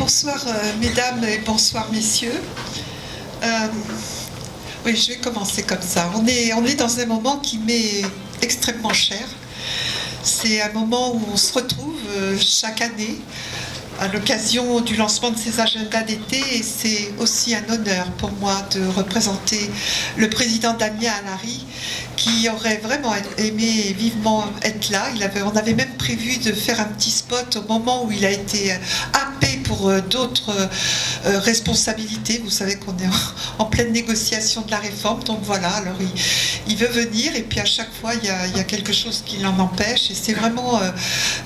Bonsoir mesdames et bonsoir messieurs. Oui, je vais commencer comme ça. On est dans un moment qui m'est extrêmement cher. C'est un moment où on se retrouve chaque année à l'occasion du lancement de ces agendas d'été, et c'est aussi un honneur pour moi de représenter le président Damien Alary, qui aurait vraiment aimé vivement être là. On avait même prévu de faire un petit spot au moment où il a été happé pour d'autres responsabilités. Vous savez qu'on est en pleine négociation de la réforme, donc voilà, alors il veut venir, et puis à chaque fois il y a quelque chose qui l'en empêche, et c'est vraiment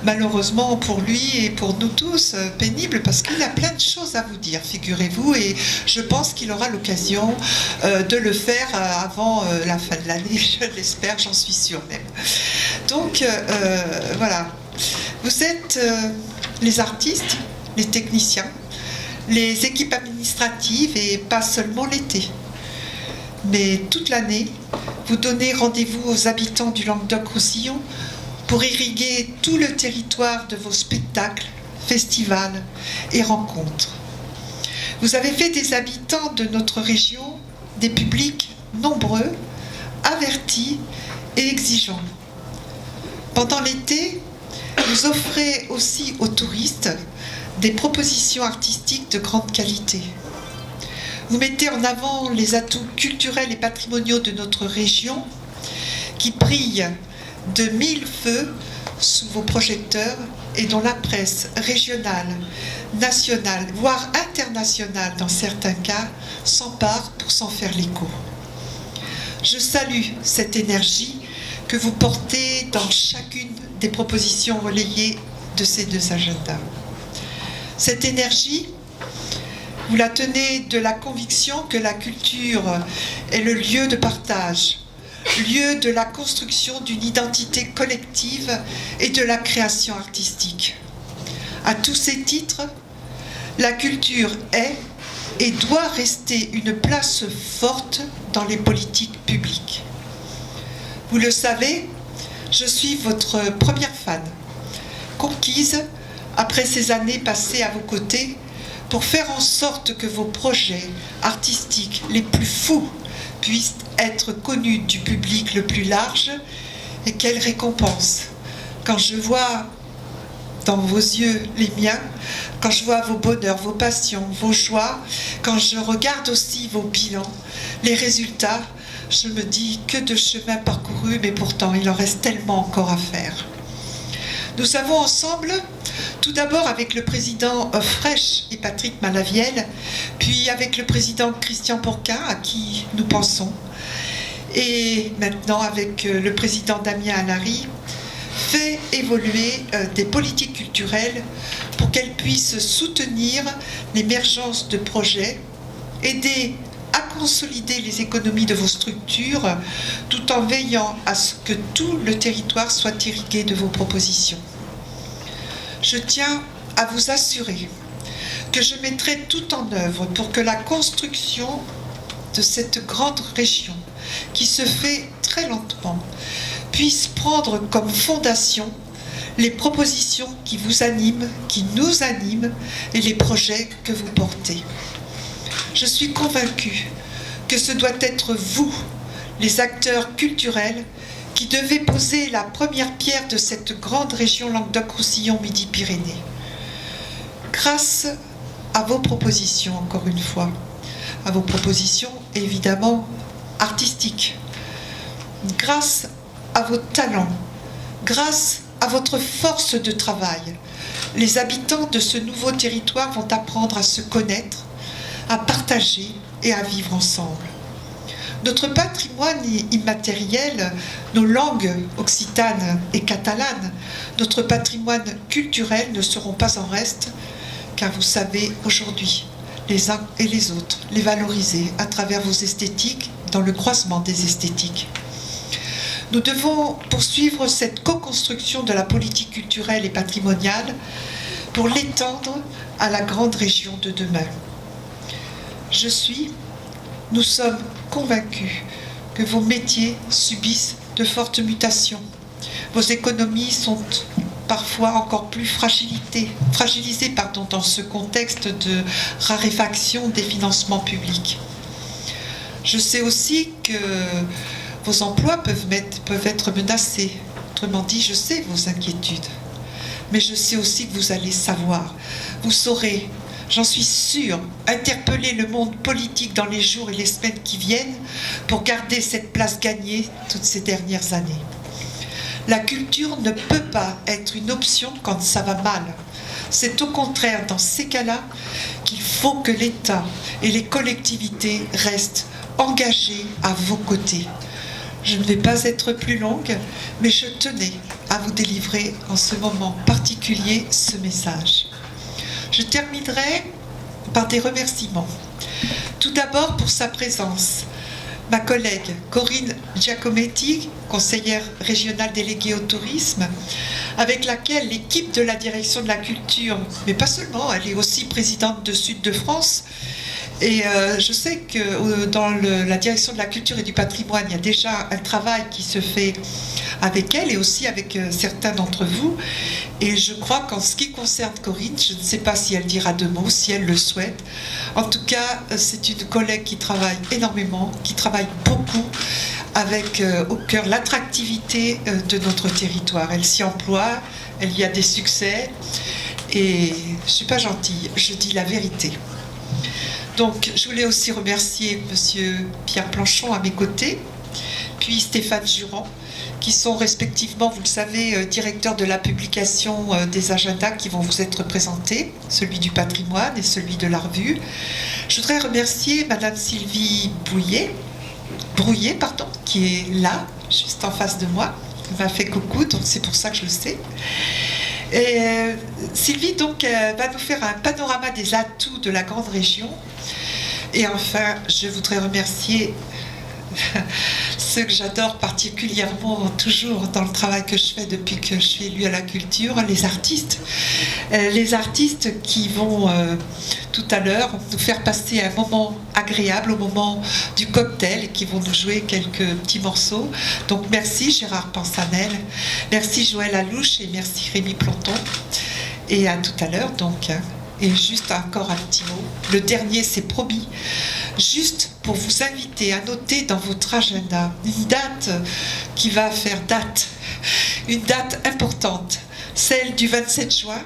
malheureusement pour lui et pour nous tous pénible, parce qu'il a plein de choses à vous dire, figurez-vous, et je pense qu'il aura l'occasion de le faire avant la fin de l'année, je l'espère, j'en suis sûre même. Donc voilà, vous êtes les artistes, les techniciens, les équipes administratives, et pas seulement l'été, mais toute l'année, vous donnez rendez-vous aux habitants du Languedoc-Roussillon pour irriguer tout le territoire de vos spectacles, festivals et rencontres. Vous avez fait des habitants de notre région des publics nombreux, avertis et exigeants. Pendant l'été, vous offrez aussi aux touristes des propositions artistiques de grande qualité. Vous mettez en avant les atouts culturels et patrimoniaux de notre région qui brillent de mille feux sous vos projecteurs et dont la presse régionale, nationale, voire internationale dans certains cas, s'empare pour s'en faire l'écho. Je salue cette énergie que vous portez dans chacune des propositions relayées de ces deux agendas. Cette énergie, vous la tenez de la conviction que la culture est le lieu de partage, lieu de la construction d'une identité collective et de la création artistique. À tous ces titres, la culture est et doit rester une place forte dans les politiques publiques. Vous le savez, je suis votre première fan, conquise après ces années passées à vos côtés pour faire en sorte que vos projets artistiques les plus fous puissent être connus du public le plus large. Et quelle récompense quand je vois dans vos yeux les miens, quand je vois vos bonheurs, vos passions, vos joies, quand je regarde aussi vos bilans, les résultats, je me dis que de chemin parcouru, mais pourtant il en reste tellement encore à faire. Nous avons ensemble, tout d'abord avec le président Fresh et Patrick Malavielle, puis avec le président Christian Bourquin, à qui nous pensons, et maintenant avec le président Damien Alary, fait évoluer des politiques culturelles pour qu'elles puissent soutenir l'émergence de projets, aider à consolider les économies de vos structures, tout en veillant à ce que tout le territoire soit irrigué de vos propositions. Je tiens à vous assurer que je mettrai tout en œuvre pour que la construction de cette grande région, qui se fait très lentement, puisse prendre comme fondation les propositions qui vous animent, qui nous animent, et les projets que vous portez. Je suis convaincue que ce doit être vous, les acteurs culturels, qui devez poser la première pierre de cette grande région Languedoc-Roussillon-Midi-Pyrénées. Grâce à vos propositions, encore une fois, à vos propositions évidemment artistiques, grâce à vos talents, grâce à votre force de travail, les habitants de ce nouveau territoire vont apprendre à se connaître, à partager et à vivre ensemble. Notre patrimoine immatériel, nos langues occitanes et catalanes, notre patrimoine culturel ne seront pas en reste, car vous savez aujourd'hui, les uns et les autres, les valoriser à travers vos esthétiques, dans le croisement des esthétiques. Nous devons poursuivre cette co-construction de la politique culturelle et patrimoniale pour l'étendre à la grande région de demain. Nous sommes convaincus que vos métiers subissent de fortes mutations. Vos économies sont parfois encore plus fragilisés dans ce contexte de raréfaction des financements publics. Je sais aussi que vos emplois peuvent être menacés. Autrement dit, je sais vos inquiétudes. Mais je sais aussi que vous allez savoir, vous saurez, j'en suis sûre, interpeller le monde politique dans les jours et les semaines qui viennent pour garder cette place gagnée toutes ces dernières années. La culture ne peut pas être une option quand ça va mal. C'est au contraire dans ces cas-là qu'il faut que l'État et les collectivités restent engagés à vos côtés. Je ne vais pas être plus longue, mais je tenais à vous délivrer en ce moment particulier ce message. Je terminerai par des remerciements. Tout d'abord pour sa présence. Ma collègue Corinne Giacometti, conseillère régionale déléguée au tourisme, avec laquelle l'équipe de la direction de la culture, mais pas seulement, elle est aussi présidente de Sud de France. Et je sais que dans la direction de la culture et du patrimoine, il y a déjà un travail qui se fait avec elle et aussi avec certains d'entre vous. Et je crois qu'en ce qui concerne Corinne, je ne sais pas si elle dira deux mots, si elle le souhaite. En tout cas, c'est une collègue qui travaille énormément, qui travaille beaucoup avec au cœur l'attractivité de notre territoire. Elle s'y emploie, elle y a des succès. Et je ne suis pas gentille, je dis la vérité. Donc, je voulais aussi remercier Monsieur Pierre Planchon à mes côtés, puis Stéphane Jurand, qui sont respectivement, vous le savez, directeurs de la publication des agendas qui vont vous être présentés, celui du patrimoine et celui de la revue. Je voudrais remercier Madame Sylvie Brouillet, qui est là, juste en face de moi. Elle m'a fait coucou, donc c'est pour ça que je le sais. Et Sylvie donc va nous faire un panorama des atouts de la grande région. Et enfin, je voudrais remercier ceux que j'adore particulièrement toujours dans le travail que je fais depuis que je suis élue à la culture, les artistes. Les artistes qui vont tout à l'heure nous faire passer un moment agréable au moment du cocktail et qui vont nous jouer quelques petits morceaux. Donc merci Gérard Pansanel, merci Joël Alouche et merci Rémi Planton. Et à tout à l'heure donc. Et juste encore un petit mot, le dernier c'est promis, juste pour vous inviter à noter dans votre agenda une date qui va faire date, une date importante, celle du 27 juin,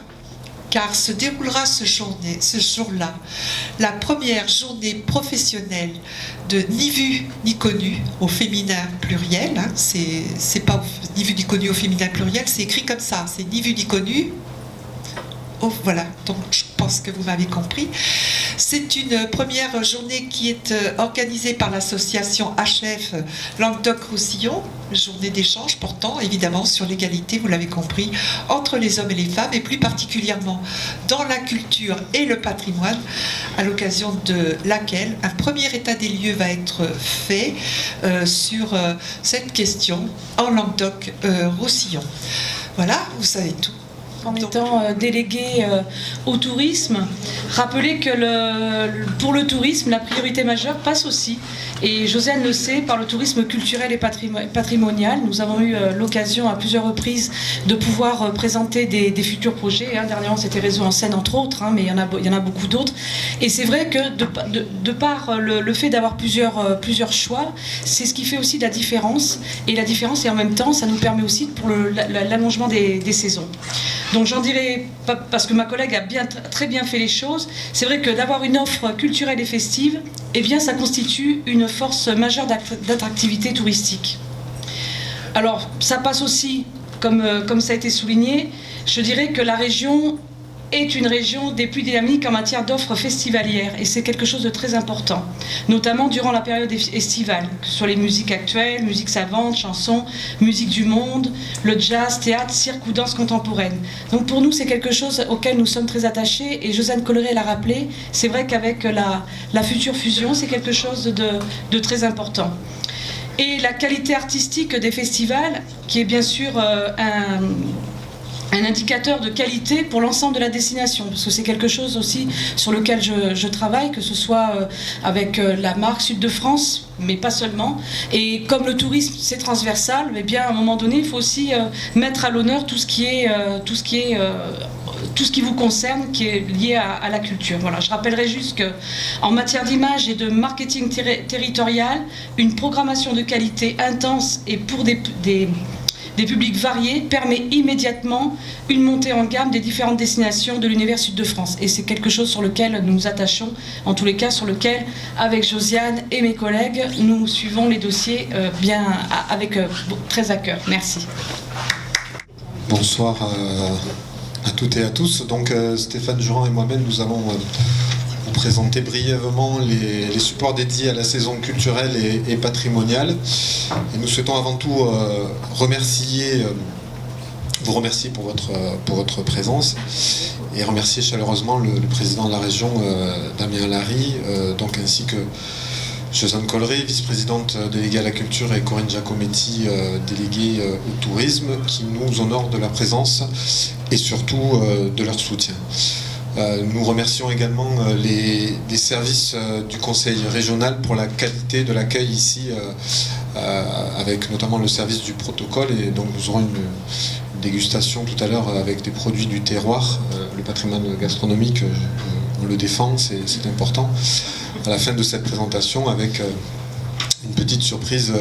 car se déroulera ce jour-là, la première journée professionnelle de Ni vu ni connu au féminin pluriel, hein, c'est pas Ni vu ni connu au féminin pluriel, c'est écrit comme ça, c'est Ni vu ni connu. Oh, voilà, donc je pense que vous m'avez compris. C'est une première journée qui est organisée par l'association HF Languedoc-Roussillon, journée d'échange portant évidemment sur l'égalité, vous l'avez compris, entre les hommes et les femmes, et plus particulièrement dans la culture et le patrimoine, à l'occasion de laquelle un premier état des lieux va être fait sur cette question en Languedoc-Roussillon. Voilà, vous savez tout. En étant délégué au tourisme, rappeler que pour le tourisme, la priorité majeure passe aussi, et Josiane le sait, par le tourisme culturel et patrimonial. Nous avons eu l'occasion à plusieurs reprises de pouvoir présenter des futurs projets. Hein. Dernièrement, c'était Réseau en Seine, entre autres, hein, mais il y en a beaucoup d'autres. Et c'est vrai que de par le fait d'avoir plusieurs choix, c'est ce qui fait aussi la différence. Et la différence, et en même temps, ça nous permet aussi pour l'allongement des saisons. Donc j'en dirais, parce que ma collègue a très bien fait les choses, c'est vrai que d'avoir une offre culturelle et festive, eh bien ça constitue une force majeure d'attractivité touristique. Alors ça passe aussi, comme ça a été souligné, je dirais que la région est une région des plus dynamiques en matière d'offres festivalières, et c'est quelque chose de très important, notamment durant la période estivale, sur les musiques actuelles, musique savante, chansons, musique du monde, le jazz, théâtre, cirque ou danse contemporaine. Donc pour nous, c'est quelque chose auquel nous sommes très attachés, et Josiane Colleret l'a rappelé, c'est vrai qu'avec la future fusion, c'est quelque chose de très important. Et la qualité artistique des festivals, qui est bien sûr un indicateur de qualité pour l'ensemble de la destination, parce que c'est quelque chose aussi sur lequel je travaille, que ce soit avec la marque Sud de France, mais pas seulement. Et comme le tourisme c'est transversal, eh bien à un moment donné il faut aussi mettre à l'honneur tout ce qui vous concerne, qui est lié à la culture. Voilà, je rappellerai juste qu'en matière d'image et de marketing territorial, une programmation de qualité intense et pour des publics variés permet immédiatement une montée en gamme des différentes destinations de l'univers Sud de France. Et c'est quelque chose sur lequel nous nous attachons, en tous les cas sur lequel, avec Josiane et mes collègues, nous suivons les dossiers avec très à cœur. Merci. Bonsoir à toutes et à tous. Donc Stéphane Jurand et moi-même, nous allons vous présenter brièvement les supports dédiés à la saison culturelle et patrimoniale. Et nous souhaitons avant tout vous remercier pour votre présence et remercier chaleureusement le président de la région, Damien Larry, ainsi que Josiane Colleré, vice-présidente déléguée à la culture, et Corinne Giacometti, déléguée au tourisme, qui nous honorent de leur présence et surtout de leur soutien. Nous remercions également les services du Conseil régional pour la qualité de l'accueil ici, avec notamment le service du protocole, et donc nous aurons une dégustation tout à l'heure avec des produits du terroir. Le patrimoine gastronomique, on le défend, c'est important. À la fin de cette présentation, avec une petite surprise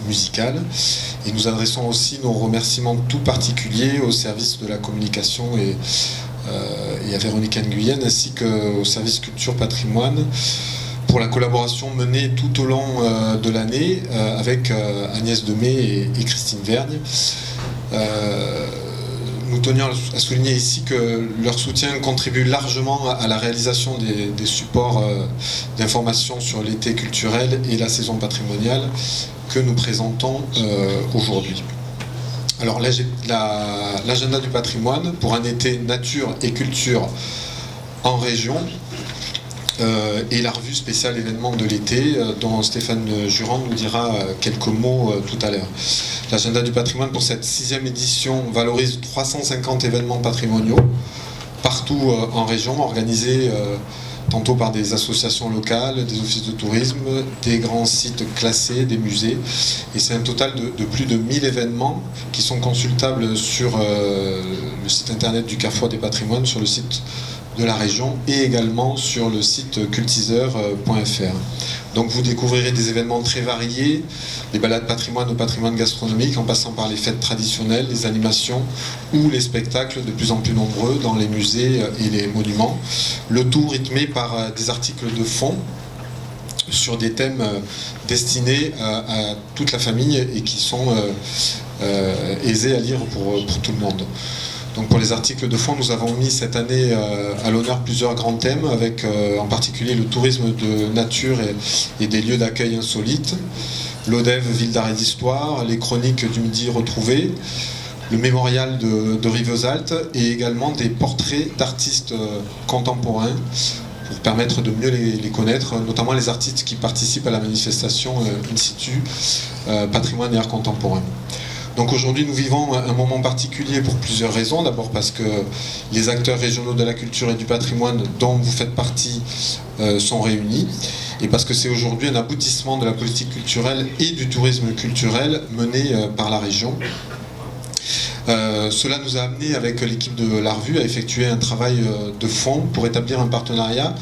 musicale. Et nous adressons aussi nos remerciements tout particuliers au service de la communication et à Véronique Nguyen, ainsi qu'au service culture patrimoine, pour la collaboration menée tout au long de l'année avec Agnès Demey et Christine Vergne. Nous tenions à souligner ici que leur soutien contribue largement à la réalisation des supports d'information sur l'été culturel et la saison patrimoniale que nous présentons aujourd'hui. Alors l'agenda du patrimoine pour un été nature et culture en région et la revue spéciale événements de l'été dont Stéphane Jurand nous dira quelques mots tout à l'heure. L'agenda du patrimoine pour cette 6e édition valorise 350 événements patrimoniaux partout en région, organisés tantôt par des associations locales, des offices de tourisme, des grands sites classés, des musées. Et c'est un total de plus de 1000 événements qui sont consultables sur le site internet du Carrefour des patrimoines, sur le site de la région et également sur le site cultiseur.fr. Donc vous découvrirez des événements très variés, des balades patrimoine au patrimoine gastronomique, en passant par les fêtes traditionnelles, les animations ou les spectacles de plus en plus nombreux dans les musées et les monuments. Le tout rythmé par des articles de fond sur des thèmes destinés à toute la famille et qui sont aisés à lire pour tout le monde. Donc pour les articles de fond, nous avons mis cette année à l'honneur plusieurs grands thèmes, avec en particulier le tourisme de nature et des lieux d'accueil insolites, l'ODEV Ville d'art et d'histoire, les chroniques du Midi retrouvé, le mémorial de Rivesaltes et également des portraits d'artistes contemporains pour permettre de mieux les connaître, notamment les artistes qui participent à la manifestation in situ patrimoine et art contemporain. Donc aujourd'hui nous vivons un moment particulier pour plusieurs raisons. D'abord parce que les acteurs régionaux de la culture et du patrimoine dont vous faites partie sont réunis, et parce que c'est aujourd'hui un aboutissement de la politique culturelle et du tourisme culturel mené par la région. Cela nous a amené avec l'équipe de la revue à effectuer un travail de fond pour établir un partenariat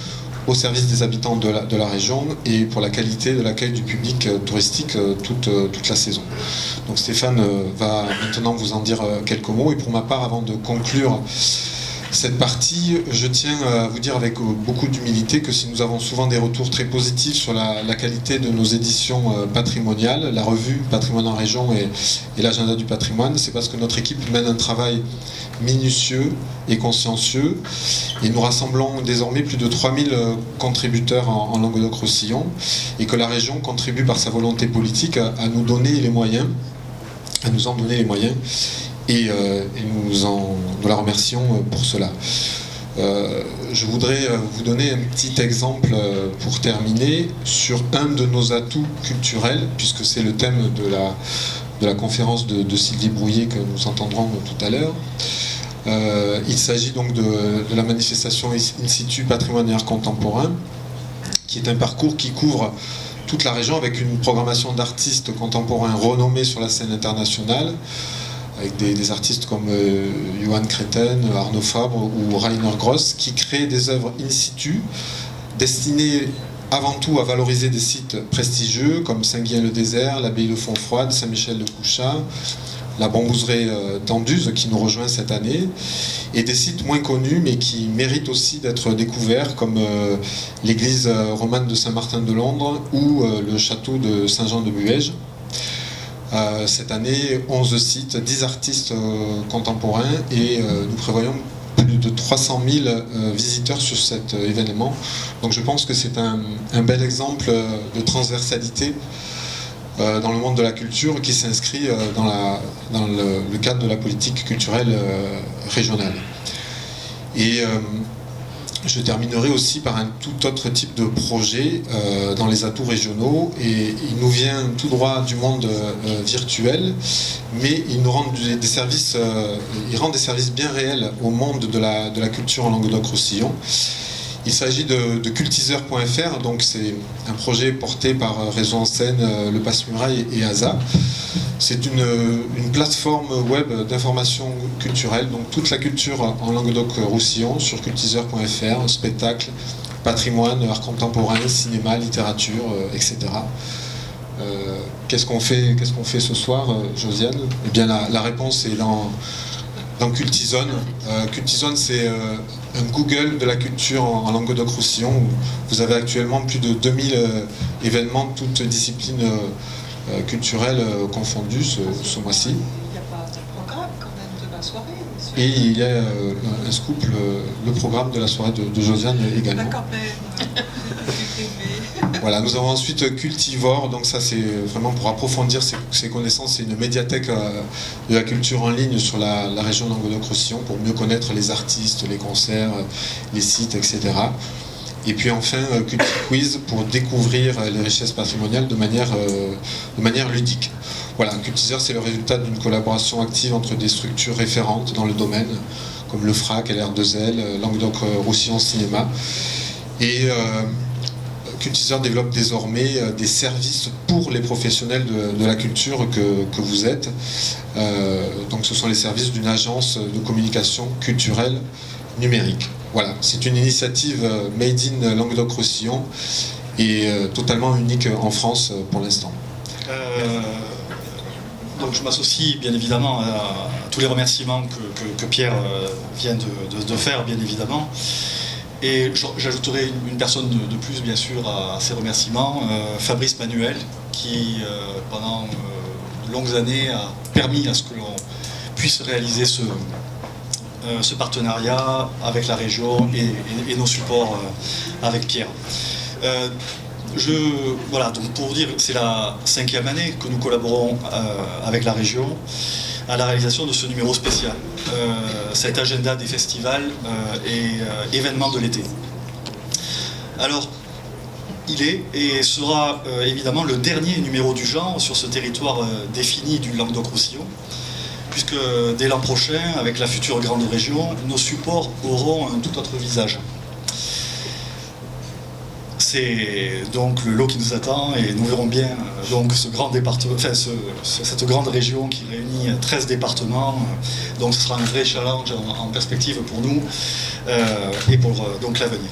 au service des habitants de la région et pour la qualité de l'accueil du public touristique toute la saison. Donc Stéphane va maintenant vous en dire quelques mots, et pour ma part, avant de conclure cette partie, je tiens à vous dire avec beaucoup d'humilité que si nous avons souvent des retours très positifs sur la qualité de nos éditions patrimoniales, la revue Patrimoine en région et l'agenda du patrimoine, c'est parce que notre équipe mène un travail minutieux et consciencieux, et nous rassemblons désormais plus de 3000 contributeurs en Languedoc-Roussillon, et que la région contribue par sa volonté politique à nous donner les moyens, à nous en donner les moyens, et nous la remercions pour cela. Je voudrais vous donner un petit exemple pour terminer sur un de nos atouts culturels, puisque c'est le thème de la conférence de Sylvie Brouillet que nous entendrons tout à l'heure. Il s'agit donc de la manifestation in situ patrimoine et art contemporain, qui est un parcours qui couvre toute la région avec une programmation d'artistes contemporains renommés sur la scène internationale, avec des artistes comme Johan Créten, Arnaud Fabre ou Rainer Gross, qui créent des œuvres in situ destinées avant tout à valoriser des sites prestigieux comme Saint-Guillain-le-Désert, l'abbaye de Fontfroide, Saint-Michel-de-Couchat, la Bambouserie d'Anduze qui nous rejoint cette année, et des sites moins connus mais qui méritent aussi d'être découverts comme l'église romane de Saint-Martin de Londres ou le château de Saint-Jean-de-Buège. Cette année, 11 sites, 10 artistes contemporains et nous prévoyons plus de 300 000 visiteurs sur cet événement. Donc je pense que c'est un bel exemple de transversalité dans le monde de la culture qui s'inscrit dans le cadre de la politique culturelle régionale. Et je terminerai aussi par un tout autre type de projet dans les atouts régionaux, et il nous vient tout droit du monde virtuel, mais il nous rend des services, il rend des services bien réels au monde de la culture en Languedoc-Roussillon. Il s'agit de cultiseur.fr, donc c'est un projet porté par Réseau en Scène, Le Passe-Muraille et ASA. C'est une plateforme web d'information culturelle, donc toute la culture en Languedoc-Roussillon sur cultiseur.fr, spectacle, patrimoine, art contemporain, cinéma, littérature, etc. Qu'est-ce qu'on fait ce soir, Josiane? Eh bien la réponse est dans Cultizone. Cultizone, c'est un Google de la culture en Languedoc-Roussillon, où vous avez actuellement plus de 2000 événements, toutes disciplines culturelles confondues ce mois-ci. Il n'y a pas de programme quand même de la soirée. Et il y a un scoop, le programme de la soirée de Josiane également. Quand même. Voilà, nous avons ensuite Cultivore, donc ça c'est vraiment pour approfondir ses connaissances, c'est une médiathèque de la culture en ligne sur la région Languedoc-Roussillon pour mieux connaître les artistes, les concerts, les sites, etc. Et puis enfin Culti-Quiz pour découvrir les richesses patrimoniales de manière ludique. Voilà, Cultiseur, c'est le résultat d'une collaboration active entre des structures référentes dans le domaine, comme le FRAC, LR2L, Languedoc-Roussillon Cinéma. Et Cultiseur développe désormais des services pour les professionnels de la culture que vous êtes. Donc ce sont les services d'une agence de communication culturelle numérique. Voilà, c'est une initiative made in Languedoc-Roussillon et totalement unique en France pour l'instant. Donc je m'associe bien évidemment à tous les remerciements que Pierre vient de faire, bien évidemment. Et j'ajouterai une personne de plus, bien sûr, à ces remerciements, Fabrice Manuel, qui, pendant de longues années, a permis à ce que l'on puisse réaliser ce partenariat avec la région et nos supports avec Pierre. Voilà, donc pour vous dire, c'est la 5e année que nous collaborons avec la région à la réalisation de ce numéro spécial, cet agenda des festivals et événements de l'été. Alors, il est et sera évidemment le dernier numéro du genre sur ce territoire défini du Languedoc-Roussillon, puisque dès l'an prochain, avec la future grande région, nos supports auront un tout autre visage. C'est donc le lot qui nous attend et nous verrons bien donc ce grand département, enfin cette grande région qui réunit 13 départements. Donc ce sera un vrai challenge en perspective pour nous et pour donc l'avenir.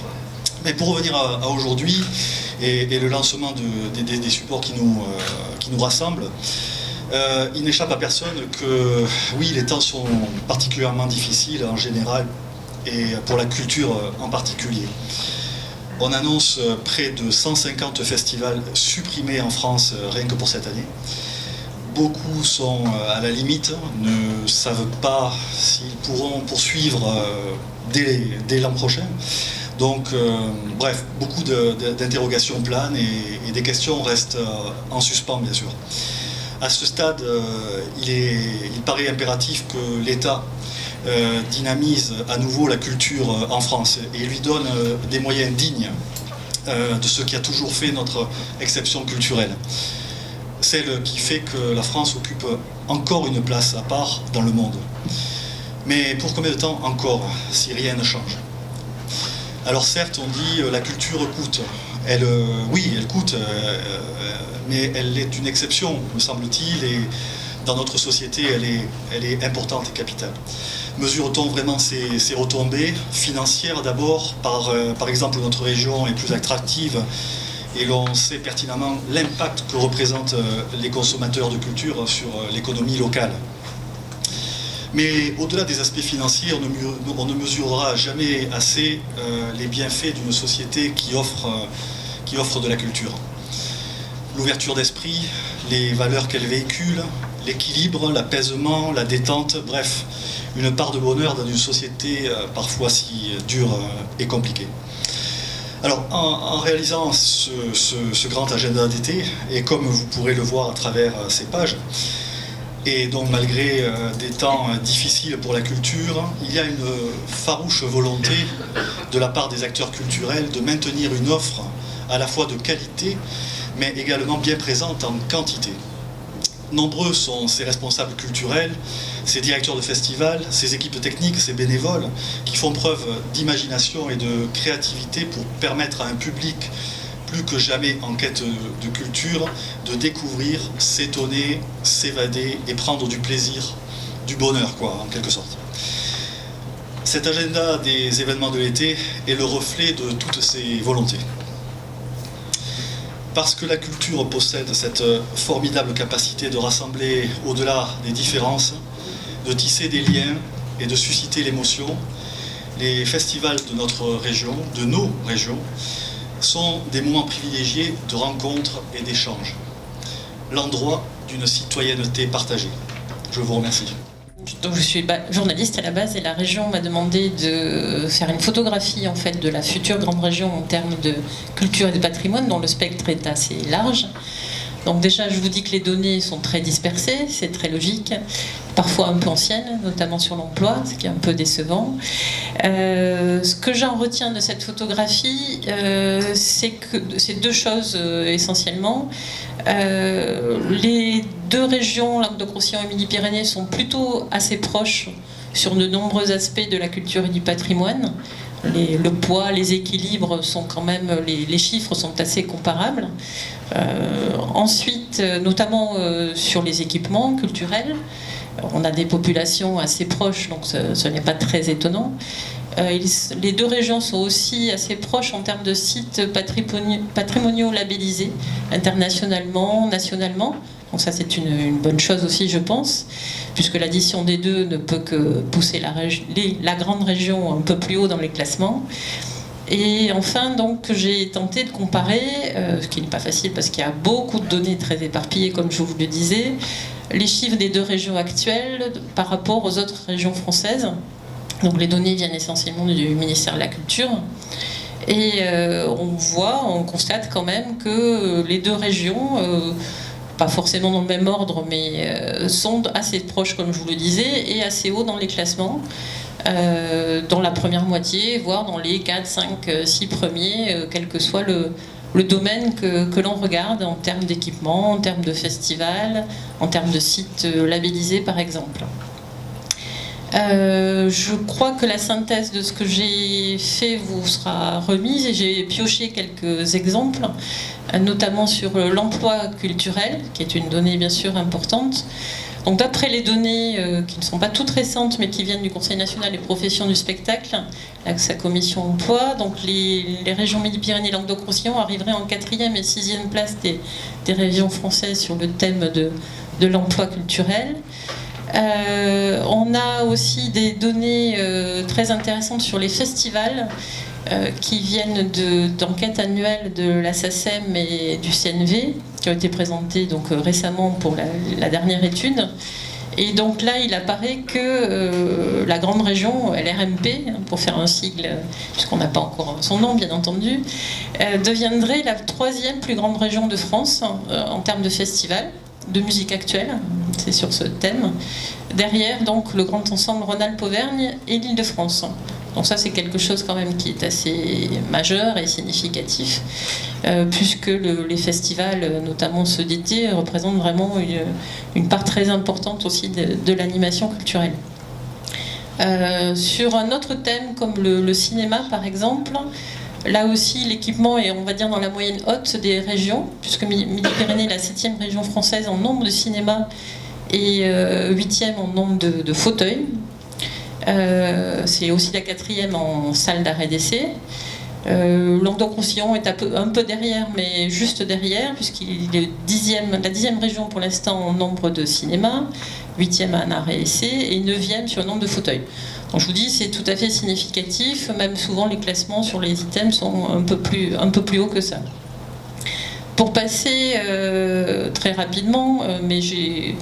Mais pour revenir à aujourd'hui et le lancement des supports qui nous rassemblent, il n'échappe à personne que oui, les temps sont particulièrement difficiles en général et pour la culture en particulier. On annonce près de 150 festivals supprimés en France rien que pour cette année. Beaucoup sont à la limite, ne savent pas s'ils pourront poursuivre dès l'an prochain. Donc, bref, beaucoup d'interrogations planent et des questions restent en suspens, bien sûr. À ce stade, il paraît impératif que l'État dynamise à nouveau la culture en France et lui donne des moyens dignes de ce qui a toujours fait notre exception culturelle. celle qui fait que la France occupe encore une place à part dans le monde. Mais pour combien de temps encore, si rien ne change? Alors certes, on dit la culture coûte. Oui, elle coûte, mais elle est une exception, me semble-t-il, et dans notre société, elle est importante et capitale. Mesure-t-on vraiment ces retombées financières d'abord? Par exemple, notre région est plus attractive et l'on sait pertinemment l'impact que représentent les consommateurs de culture sur l'économie locale. Mais au-delà des aspects financiers, on ne mesurera jamais assez les bienfaits d'une société qui offre de la culture. L'ouverture d'esprit, les valeurs qu'elle véhicule, l'équilibre, l'apaisement, la détente, bref, une part de bonheur dans une société parfois si dure et compliquée. Alors, en réalisant ce grand agenda d'été, et comme vous pourrez le voir à travers ces pages, et donc malgré des temps difficiles pour la culture, il y a une farouche volonté de la part des acteurs culturels de maintenir une offre à la fois de qualité, mais également bien présente en quantité. Nombreux sont ces responsables culturels, ces directeurs de festivals, ces équipes techniques, ces bénévoles qui font preuve d'imagination et de créativité pour permettre à un public plus que jamais en quête de culture de découvrir, s'étonner, s'évader et prendre du plaisir, du bonheur quoi, en quelque sorte. Cet agenda des événements de l'été est le reflet de toutes ces volontés. Parce que la culture possède cette formidable capacité de rassembler au-delà des différences, de tisser des liens et de susciter l'émotion, les festivals de notre région, de nos régions, sont des moments privilégiés de rencontres et d'échanges. L'endroit d'une citoyenneté partagée. Je vous remercie. Donc je suis journaliste à la base et la région m'a demandé de faire une photographie en fait de la future grande région en termes de culture et de patrimoine dont le spectre est assez large. Donc déjà je vous dis que les données sont très dispersées, c'est très logique, parfois un peu anciennes, notamment sur l'emploi, ce qui est un peu décevant. Ce que j'en retiens de cette photographie, c'est deux choses essentiellement. Les deux régions, Languedoc-Roussillon et Midi-Pyrénées, sont plutôt assez proches sur de nombreux aspects de la culture et du patrimoine. Le poids, les équilibres sont quand même, les chiffres sont assez comparables. Ensuite, notamment sur les équipements culturels, on a des populations assez proches, donc ce n'est pas très étonnant. Les deux régions sont aussi assez proches en termes de sites patrimoniaux labellisés, internationalement, nationalement. Donc ça c'est une bonne chose aussi je pense, puisque l'addition des deux ne peut que pousser la grande région un peu plus haut dans les classements. Et enfin donc j'ai tenté de comparer, ce qui n'est pas facile parce qu'il y a beaucoup de données très éparpillées comme je vous le disais, les chiffres des deux régions actuelles par rapport aux autres régions françaises. Donc les données viennent essentiellement du ministère de la Culture. Et on constate quand même que les deux régions, pas forcément dans le même ordre, mais sont assez proches, comme je vous le disais, et assez haut dans les classements, dans la première moitié, voire dans les 4, 5, 6 premiers, quel que soit le domaine que l'on regarde, en termes d'équipement, en termes de festivals, en termes de sites labellisés, par exemple. Je crois que la synthèse de ce que j'ai fait vous sera remise et j'ai pioché quelques exemples, notamment sur l'emploi culturel, qui est une donnée bien sûr importante. Donc d'après les données qui ne sont pas toutes récentes mais qui viennent du Conseil national des professions du spectacle, avec sa commission emploi, donc les régions Midi-Pyrénées et Languedoc-Roussillon arriveraient en 4e et 6e place des régions françaises sur le thème de l'emploi culturel. On a aussi des données très intéressantes sur les festivals qui viennent d'enquêtes annuelles de la SACEM et du CNV qui ont été présentées donc, récemment pour la dernière étude. Et donc là, il apparaît que la grande région, LRMP, pour faire un sigle, puisqu'on n'a pas encore son nom bien entendu, deviendrait la 3e plus grande région de France en termes de festivals de musique actuelle, c'est sur ce thème. Derrière, donc, le grand ensemble Rhône-Alpes-Auvergne et l'Île-de-France. Donc ça, c'est quelque chose quand même qui est assez majeur et significatif, puisque les festivals, notamment ceux d'été, représentent vraiment une part très importante aussi de l'animation culturelle. Sur un autre thème comme le cinéma par exemple, là aussi l'équipement est, on va dire, dans la moyenne haute des régions, puisque Midi-Pyrénées est la 7e région française en nombre de cinémas et 8e en nombre de fauteuils. C'est aussi la 4e en salle d'arrêt d'essai. Languedoc-Roussillon est un peu derrière, mais juste derrière, puisqu'il est la 10e région pour l'instant en nombre de cinémas, 8e à un arrêt-essai et 9e sur le nombre de fauteuils. Donc je vous dis, c'est tout à fait significatif, même souvent les classements sur les items sont un peu plus hauts que ça. Pour passer très rapidement, mais j'ai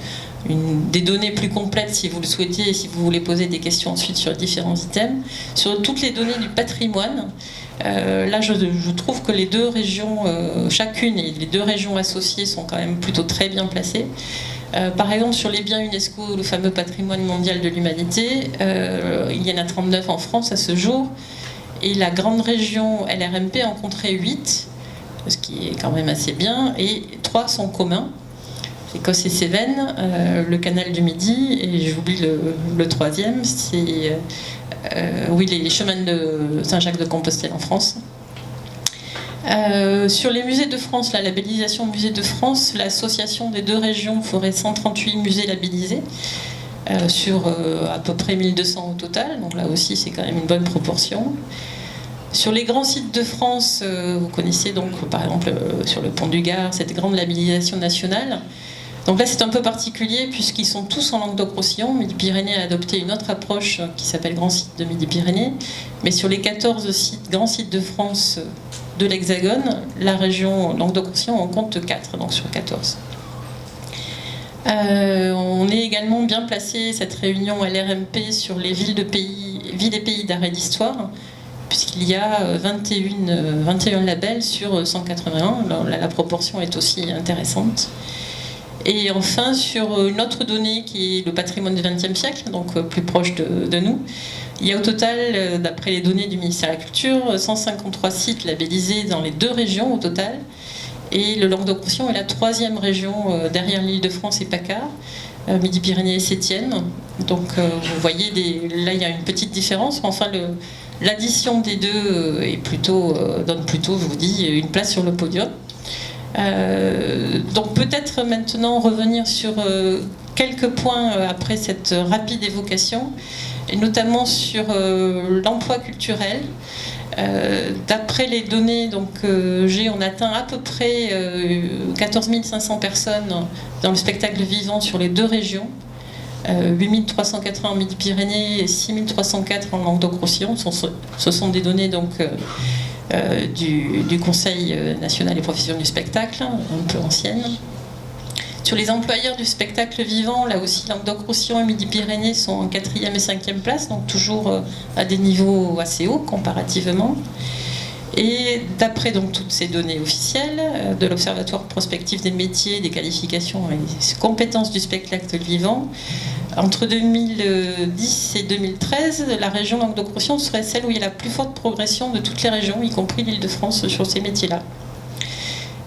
des données plus complètes si vous le souhaitez et si vous voulez poser des questions ensuite sur les différents items, sur toutes les données du patrimoine. Là, je trouve que les deux régions, chacune et les deux régions associées sont quand même plutôt très bien placées. Par exemple, sur les biens UNESCO, le fameux patrimoine mondial de l'humanité, il y en a 39 en France à ce jour, et la grande région LRMP en compterait 8, ce qui est quand même assez bien, et 3 sont communs. Écosse et Cévennes, le canal du Midi, et j'oublie le troisième, c'est les chemins de Saint-Jacques-de-Compostelle en France. Sur les musées de France, la labellisation musée de France, l'association des deux régions ferait 138 musées labellisés, sur à peu près 1200 au total, donc là aussi c'est quand même une bonne proportion. Sur les grands sites de France, vous connaissez donc par exemple sur le pont du Gard, cette grande labellisation nationale. Donc là c'est un peu particulier puisqu'ils sont tous en Languedoc-Roussillon. Midi-Pyrénées a adopté une autre approche qui s'appelle Grand Site de Midi-Pyrénées. Mais sur les 14 grands sites de France de l'Hexagone, la région Languedoc-Roussillon en compte 4, donc sur 14. On est également bien placé, cette réunion LRMP, sur les villes et pays d'arrêt d'histoire, puisqu'il y a 21 labels sur 181. Alors, la proportion est aussi intéressante. Et enfin, sur une autre donnée qui est le patrimoine du XXe siècle, donc plus proche de nous, il y a au total, d'après les données du ministère de la Culture, 153 sites labellisés dans les deux régions au total. Et le Languedoc-Roussillon est la 3e région derrière l'Île-de-France et PACA. Midi-Pyrénées est 7e. Donc vous voyez, là il y a une petite différence. Mais enfin, l'addition des deux donne plutôt, je vous dis, une place sur le podium. Donc peut-être maintenant revenir sur quelques points après cette rapide évocation, et notamment sur l'emploi culturel. D'après les données on atteint à peu près 14 500 personnes dans le spectacle vivant sur les deux régions, 8 380 en Midi-Pyrénées et 6 304 en Languedoc-Roussillon. Ce sont des données du Conseil national des professions du spectacle, un peu anciennes. Sur les employeurs du spectacle vivant, là aussi Languedoc-Roussillon et Midi-Pyrénées sont en 4e et 5e place, donc toujours à des niveaux assez hauts comparativement. Et d'après toutes ces données officielles de l'Observatoire prospectif des métiers, des qualifications et des compétences du spectacle vivant, entre 2010 et 2013, la région Languedoc-Roussillon serait celle où il y a la plus forte progression de toutes les régions, y compris l'Île-de-France, sur ces métiers-là.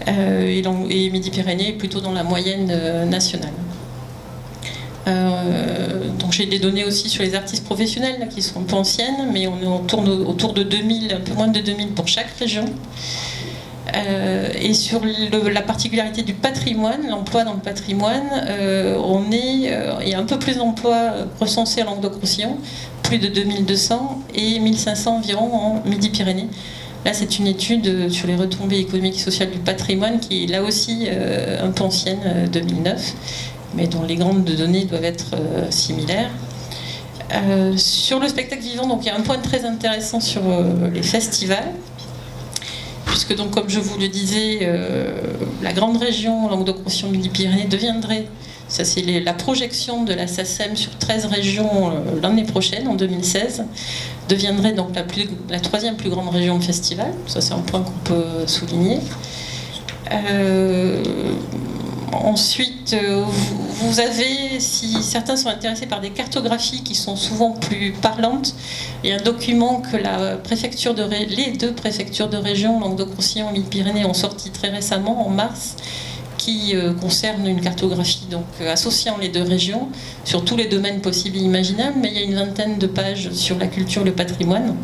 Et Midi-Pyrénées est plutôt dans la moyenne nationale. Donc j'ai des données aussi sur les artistes professionnels là, qui sont un peu anciennes, mais on tourne autour de 2000, un peu moins de 2000 pour chaque région. Et sur la particularité du patrimoine, l'emploi dans le patrimoine, il y a un peu plus d'emplois recensés en Languedoc-Roussillon, plus de 2200 et 1500 environ en Midi-Pyrénées. Là, c'est une étude sur les retombées économiques et sociales du patrimoine qui est là aussi un peu ancienne, 2009, mais dont les grandes données doivent être similaires. Sur le spectacle vivant, il y a un point très intéressant sur les festivals, puisque comme je vous le disais, la grande région Languedoc-Roussillon Midi-Pyrénées deviendrait, ça c'est la projection de la SACEM sur 13 régions l'année prochaine, en 2016, deviendrait donc la 3e plus grande région de festival. Ça c'est un point qu'on peut souligner. Ensuite, vous avez, si certains sont intéressés par des cartographies qui sont souvent plus parlantes, il y a un document que les deux préfectures de région, Languedoc-Roussillon et Midi-Pyrénées, ont sorti très récemment, en mars, qui concerne une cartographie donc, associant les deux régions sur tous les domaines possibles et imaginables, mais il y a une vingtaine de pages sur la culture et le patrimoine.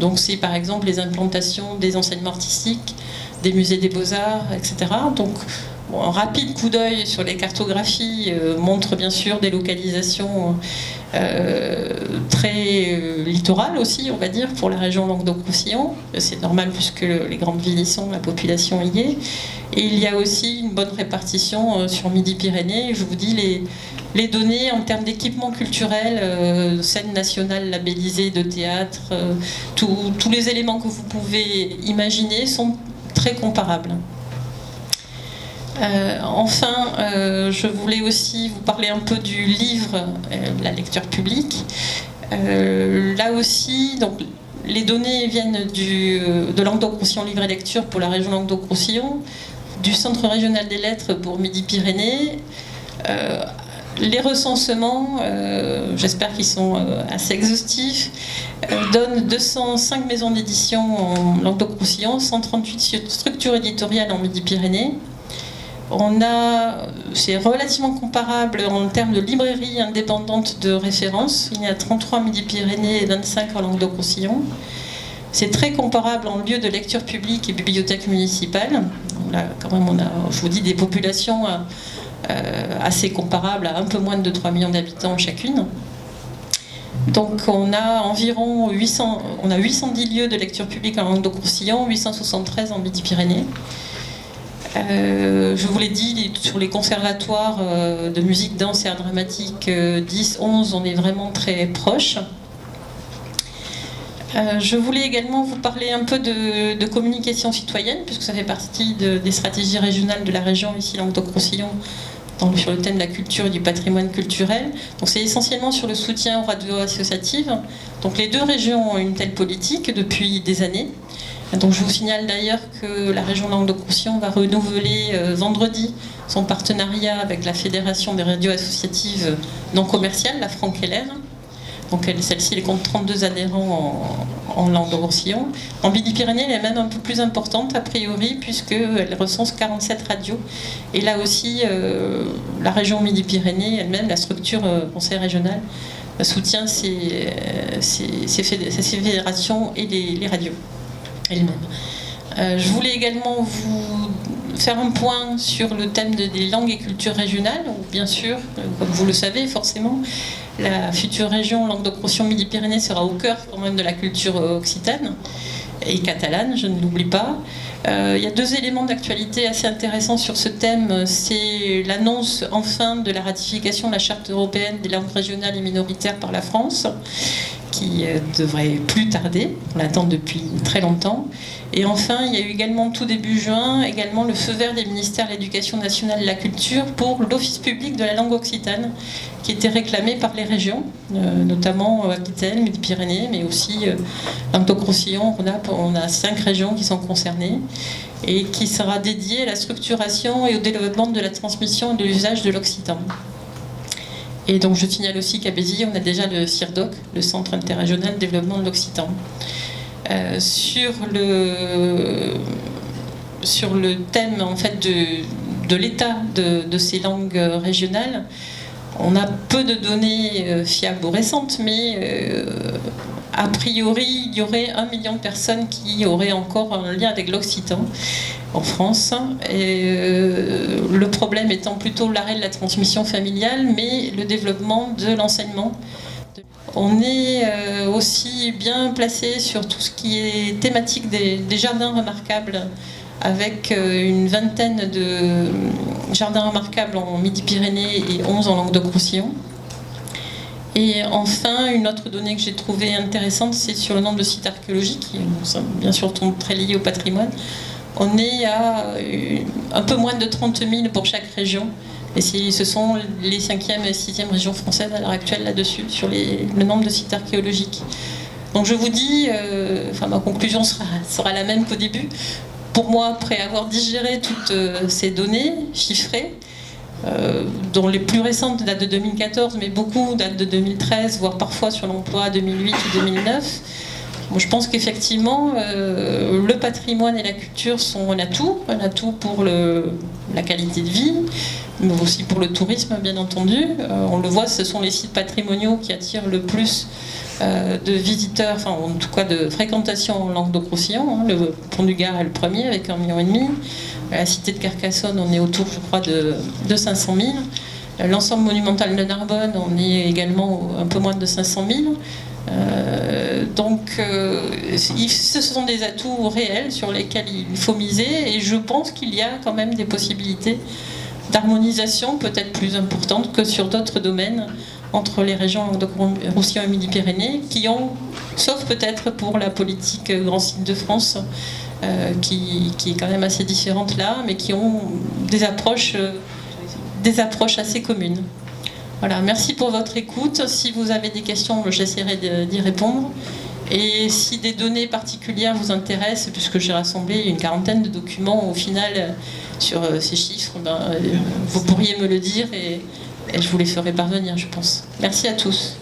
Donc c'est par exemple les implantations des enseignements artistiques, des musées des beaux-arts, etc. Donc bon, un rapide coup d'œil sur les cartographies montre bien sûr des localisations très littorales aussi, on va dire, pour la région Languedoc-Roussillon. C'est normal puisque les grandes villes y sont, la population y est. Et il y a aussi une bonne répartition sur Midi-Pyrénées. Je vous dis les données en termes d'équipement culturel, scène nationale labellisée de théâtre, tous les éléments que vous pouvez imaginer sont très comparables. Enfin, je voulais aussi vous parler un peu du livre, la lecture publique. Là aussi, donc, les données viennent de Languedoc-Roussillon Livre et Lecture pour la région Languedoc-Roussillon, du Centre régional des lettres pour Midi-Pyrénées. Les recensements, j'espère qu'ils sont assez exhaustifs, donnent 205 maisons d'édition en Languedoc-Roussillon, 138 structures éditoriales en Midi-Pyrénées. C'est relativement comparable en termes de librairies indépendantes de référence. Il y a 33 Midi-Pyrénées et 25 en Languedoc-Roussillon. C'est très comparable en lieu de lecture publique et bibliothèque municipale. Là, quand même, on a, je vous dis, des populations assez comparables à un peu moins de 3 millions d'habitants chacune. Donc on a environ 810 lieux de lecture publique en Languedoc-Roussillon, 873 en Midi-Pyrénées. Je vous l'ai dit, sur les conservatoires de musique, danse et art dramatique 10, 11, on est vraiment très proches. Je voulais également vous parler un peu de communication citoyenne, puisque ça fait partie des stratégies régionales de la région, ici Languedoc-Roussillon, sur le thème de la culture et du patrimoine culturel. Donc c'est essentiellement sur le soutien aux radios associatives. Donc les deux régions ont une telle politique depuis des années. Donc je vous signale d'ailleurs que la région Languedoc-Roussillon va renouveler vendredi son partenariat avec la Fédération des radios associatives non commerciales, la Franck-Heller. Donc celle-ci elle compte 32 adhérents en Languedoc-Roussillon. En Midi-Pyrénées, elle est même un peu plus importante a priori, puisqu'elle recense 47 radios. Et là aussi, la région Midi-Pyrénées elle-même, la structure conseil régional, soutient ces fédérations et les radios elles-mêmes. Je voulais également vous faire un point sur le thème des langues et cultures régionales, où bien sûr, comme vous le savez forcément, la future région Languedoc-Roussillon Midi-Pyrénées sera au cœur quand même de la culture occitane et catalane, je ne l'oublie pas. Il y a deux éléments d'actualité assez intéressants sur ce thème. C'est l'annonce enfin de la ratification de la Charte européenne des langues régionales et minoritaires par la France, qui devrait plus tarder, on l'attend depuis très longtemps. Et enfin, il y a eu également tout début juin, également le feu vert des ministères de l'Éducation nationale et de la culture pour l'Office public de la langue occitane, qui était réclamé par les régions, notamment Aquitaine, Midi-Pyrénées, mais aussi Languedoc-Roussillon. On a 5 régions qui sont concernées et qui sera dédié à la structuration et au développement de la transmission et de l'usage de l'occitan. Et donc je signale aussi qu'à Béziers, on a déjà le CIRDOC, le Centre interrégional de développement de l'occitan. Sur le thème en fait de l'état de ces langues régionales, on a peu de données fiables ou récentes, mais a priori, il y aurait 1 million de personnes qui auraient encore un lien avec l'occitan en France. Et, le problème étant plutôt l'arrêt de la transmission familiale, mais le développement de l'enseignement. On est aussi bien placé sur tout ce qui est thématique des jardins remarquables, avec une vingtaine de jardins remarquables en Midi-Pyrénées et 11 en Languedoc-Roussillon. Et enfin, une autre donnée que j'ai trouvée intéressante, c'est sur le nombre de sites archéologiques, qui sont bien sûr très liés au patrimoine. On est à un peu moins de 30 000 pour chaque région. Et ce sont les 5e et 6e régions françaises à l'heure actuelle là-dessus, sur le nombre de sites archéologiques. Donc je vous dis, ma conclusion sera la même qu'au début. Pour moi, après avoir digéré toutes ces données chiffrées, dont les plus récentes datent de 2014, mais beaucoup datent de 2013, voire parfois sur l'emploi 2008 ou 2009. Bon, je pense qu'effectivement, le patrimoine et la culture sont un atout pour la qualité de vie, mais aussi pour le tourisme, bien entendu. On le voit, ce sont les sites patrimoniaux qui attirent le plus de visiteurs, enfin en tout cas de fréquentation en Languedoc-Roussillon. Le Pont du Gard est le premier avec 1,5 million. La cité de Carcassonne, on est autour, je crois, de 500 000. L'ensemble monumental de Narbonne, on est également un peu moins de 500 000. Donc ce sont des atouts réels sur lesquels il faut miser, et je pense qu'il y a quand même des possibilités d'harmonisation peut-être plus importantes que sur d'autres domaines entre les régions Languedoc-Roussillon et Midi-Pyrénées, qui ont, sauf peut-être pour la politique Grand Site de France, qui est quand même assez différente là, mais qui ont des approches assez communes. Voilà, merci pour votre écoute. Si vous avez des questions, j'essaierai d'y répondre. Et si des données particulières vous intéressent, puisque j'ai rassemblé une 40aine de documents au final sur ces chiffres, vous pourriez me le dire et je vous les ferai parvenir, je pense. Merci à tous.